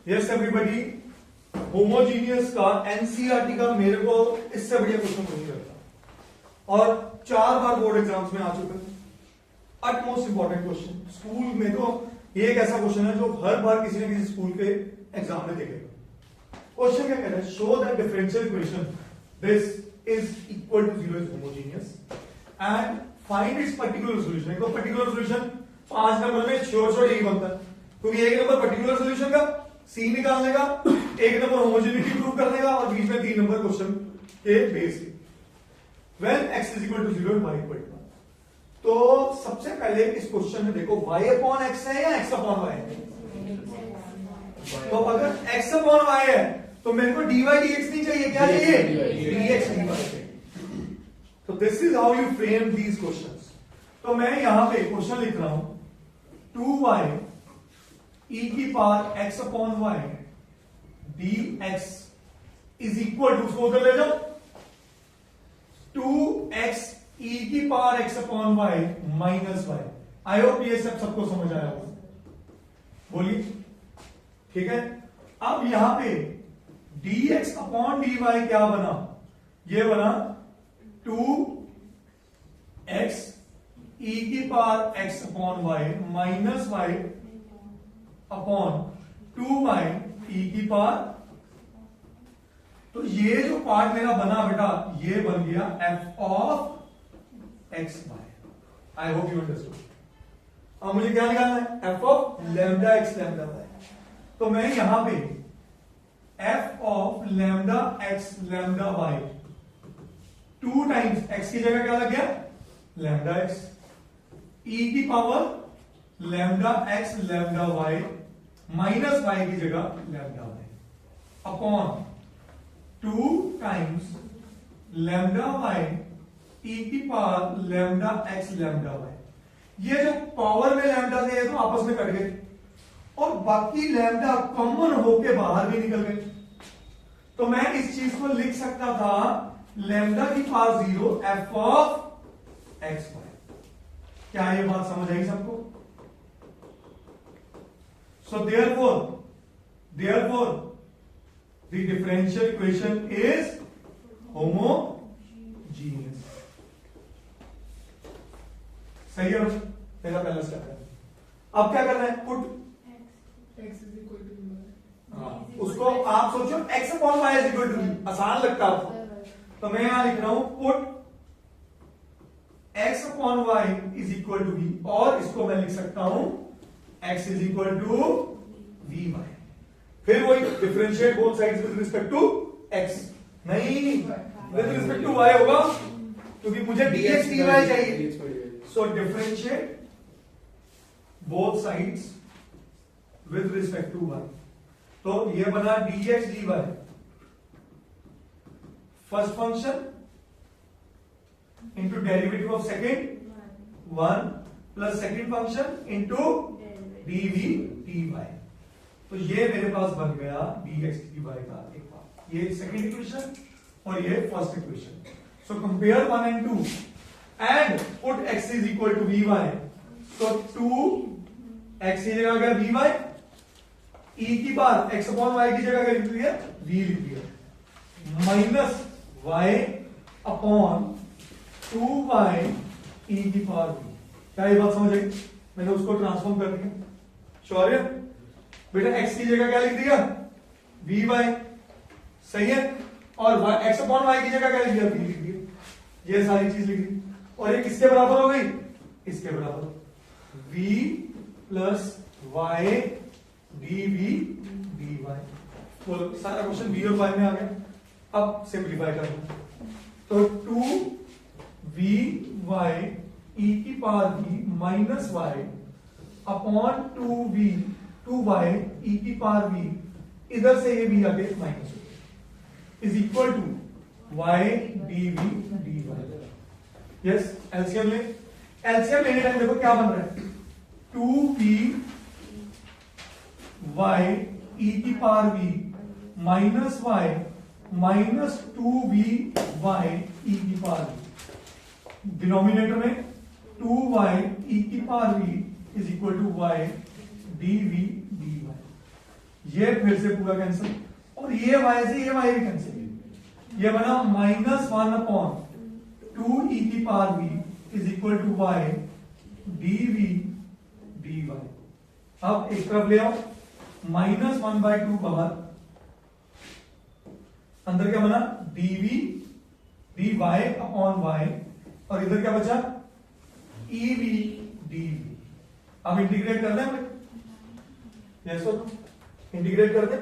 Yes everybody, homogeneous का NCERT का मेरे को इससे बढ़िया क्वेश्चन नहीं लगता और 4 बार बोर्ड एग्जाम्स में आ चुका है। अट मोस्ट इंपॉर्टेंट क्वेश्चन स्कूल में, तो ये एक ऐसा क्वेश्चन है जो हर बार किसी न किसी स्कूल के एग्जाम में देखेगा। क्वेश्चन क्या कह रहा है? Show that differential equation this is equal to 0 is homogeneous and find its particular solution. एक तो पर्टिकुलर सॉल्यूशन 5 नंबर में श्योर यही बनता है, क्योंकि एक नंबर पर्टिकुलर सॉल्यूशन का सी निकालने का, एक नंबर होमोजेनिटी प्रूव करने का और बीच में 3 नंबर क्वेश्चन के बेस के। When x is equal to 0 y equal to 1, तो सबसे पहले इस क्वेश्चन में देखो y अपॉन एक्स है या x अपॉन वाई है। तो अगर x अपॉन वाई है तो मेरे को dy dx नहीं चाहिए, क्या चाहिए? dx dy चाहिए। तो this is how you frame these questions. तो मैं यहां पे क्वेश्चन लिख रहा हूं 2y e की power x upon y dx is equal to, उसको उधर ले जाओ, 2x e की power x upon y minus y. I hope ये सब सबको समझ आया होगा, बोलिए ठीक है। अब यहां पे dx अपॉन dy क्या बना? ये बना 2x e की power x upon y minus y upon 2y e की पावर। तो ये जो पार्ट मेरा बना बेटा, ये बन गया f of x y. I hope you understood. अब मुझे क्या निकालना है? f of lambda x lambda y. तो मैं यहां पे f of lambda x lambda y 2 times x की जगह क्या लग गया? लैम्डा x e की power lambda x lambda y minus y की जगह lambda y upon 2 times lambda y e की power lambda x lambda y. ये जो पावर में लैम्डा थे तो आपस में कट गए और बाकी लैम्डा कॉमन होके बाहर भी निकल गए। तो मैं इस चीज को लिख सकता था लैम्डा की power 0 f of x y. क्या ये बात समझ आई सबको? So therefore the differential equation is homogeneous. सही है मेरा पहला स्टेप है। अब क्या करना है? Put x is equal to y। उसको आप सोचो x upon y is equal to v, आसान लगता है आपको। तो मैं यहां लिख रहा हूं put x upon y is equal to v और इसको मैं लिख सकता हूं x is equal to v y. फिर वही differentiate both sides with respect to x, नहीं विद रिस्पेक्ट टू y होगा क्योंकि मुझे dx dy चाहिए। So differentiate both sides with respect to y। तो ये बना dx dy first function into derivative of second 1 plus second function into dv dy। तो ये मेरे पास बन गया dx dy का एक पार्ट, ये सेकंड इक्वेशन और ये first equation. So compare 1 and 2 and put x is equal to vy। So 2x की जगह अगर vy, e की पावर x अपॉन y की जगह अगर लिख दिया v लिख दिया minus y upon 2y e की पावर v। क्या ये बात समझ आई? मैंने उसको ट्रांसफॉर्म कर दिया। श्योर है बेटा? x की जगह क्या लिख दिया? vy, सही है। और x अपॉन वाई की जगह क्या लिख दिया? v लिख दिया। ये सारी चीज लिख दी और ये किसके बराबर हो गई? इसके बराबर v plus y dv dy। बोलो सारा क्वेश्चन v और y में आ गया। अब सिंप्लीफाई कर दो तो 2vy e की power v minus y upon 2y e की पावर v, इधर से ये v आगे माइनस हो गया is equal to y dv dy। Yes, LCM ले। एलसीएम लेने टाइम देखो क्या बन रहा है? 2v y e की power v minus y minus 2v y e की पावर v। डिनोमिनेटर में 2y e की power v is equal to y dv dy। ये फिर से पूरा कैंसिल, और ये y से ये y भी कैंसिल, ये बना -1/2 is equal to y dv dy। अब एक तरफ ले आओ, -1/2 बाहर, अंदर क्या बना dv dy अपॉन y, और इधर क्या बचा ev dv। अब इंटीग्रेट कर दें, यस और इंटीग्रेट कर दें।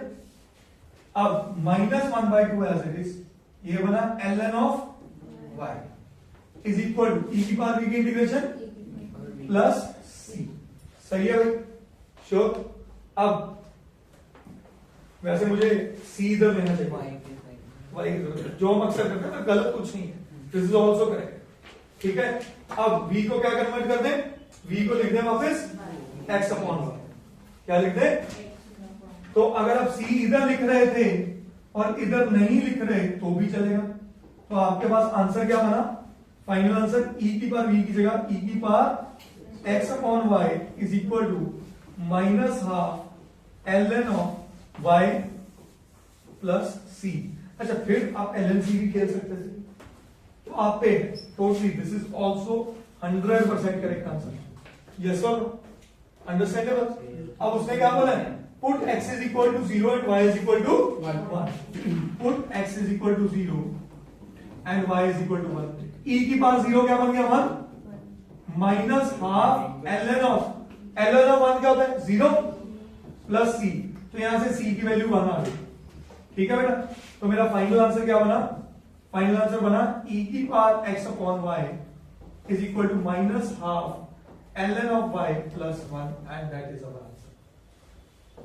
अब -1/2 एज इट इज, ये बना ln of y is equal to e की पावर v की इंटीग्रेशन प्लस c। सही है भाई, श्योर। अब वैसे मुझे c इधर लेना चाहिए, y की जरूरत, जो हम अक्सर करते हैं ना, गलत कुछ नहीं है, दिस इज ऑल्सो करेक्ट। ठीक है, अब v को क्या कन्वर्ट कर दें, v को लिख दें वापस x अपॉन y। क्या लिख दें, तो अगर आप c इधर लिख रहे थे और इधर नहीं लिख रहे तो भी चलेगा। तो आपके पास आंसर क्या बना, फाइनल आंसर e की पावर v की जगह e की power x upon y is equal to -12 ln of y plus c। अच्छा, फिर आप ln c भी खेल सकते थे, तो आप पे totally this is also 100% correct answer. Yes और अंडरस्टैंडेबल। अब उसने क्या बोला है, put x is equal to 0 and y is equal to 1. Put x is equal to 0 and y is equal to 1. e की पावर 0 क्या बन गया 1 -12 ln of 1 क्या होता है 0 प्लस c, तो यहां से c की वैल्यू 1 आ गई। ठीक है बेटा, तो मेरा फाइनल आंसर क्या बना, फाइनल आंसर बना e की power x upon y is equal to -12 ln of y plus 1 and that is our answer.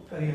करिए।